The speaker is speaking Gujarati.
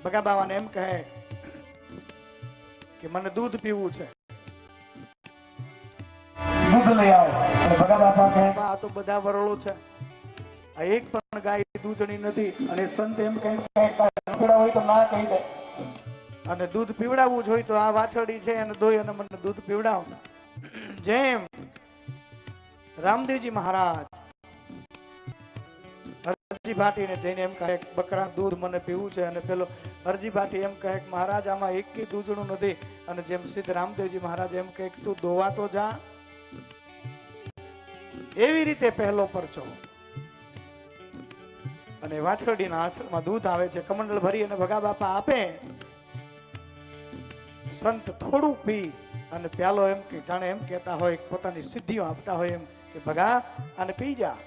ભગા બાવાને એમ કહે કે મને દૂધ પીવું છે, દૂધ લઈ આવો. ભગા બાપા કહે આ તો બધા વરળો છે, આ એક પણ ગાય દૂધની નથી. અને સંત એમ કહે હોય તો ના કહી દે, અને દૂધ પીવડાવવું જોઈએ તો આ વાછરડી છે એને દોઈ અને મને દૂધ પીવડાવ. જેમ રામદેવજી મહારાજ હરજી ભાટીને જઈને એમ કહે બકરા દૂધ મને પીવું છે, અને પેલો હરજી ભાટી એમ કહે મહારાજ આમાં એક કે દૂધનું નથી. અને જેમ સિદ્ધ રામદેવજી મહારાજ એમ કહે તું દોવા તો જા. એવી રીતે પહેલો પરચો અને વાછરડીના આંચળમાં દૂધ આવે છે, કમંડળ ભરી અને ભગા બાપા આપે. સંત થોડું પી અને પ્યાલો એમ કે જાણે એમ કહેતા હોય પોતાની સિદ્ધિઓ આપતા હોય એમ કે ભગા આને પી જા.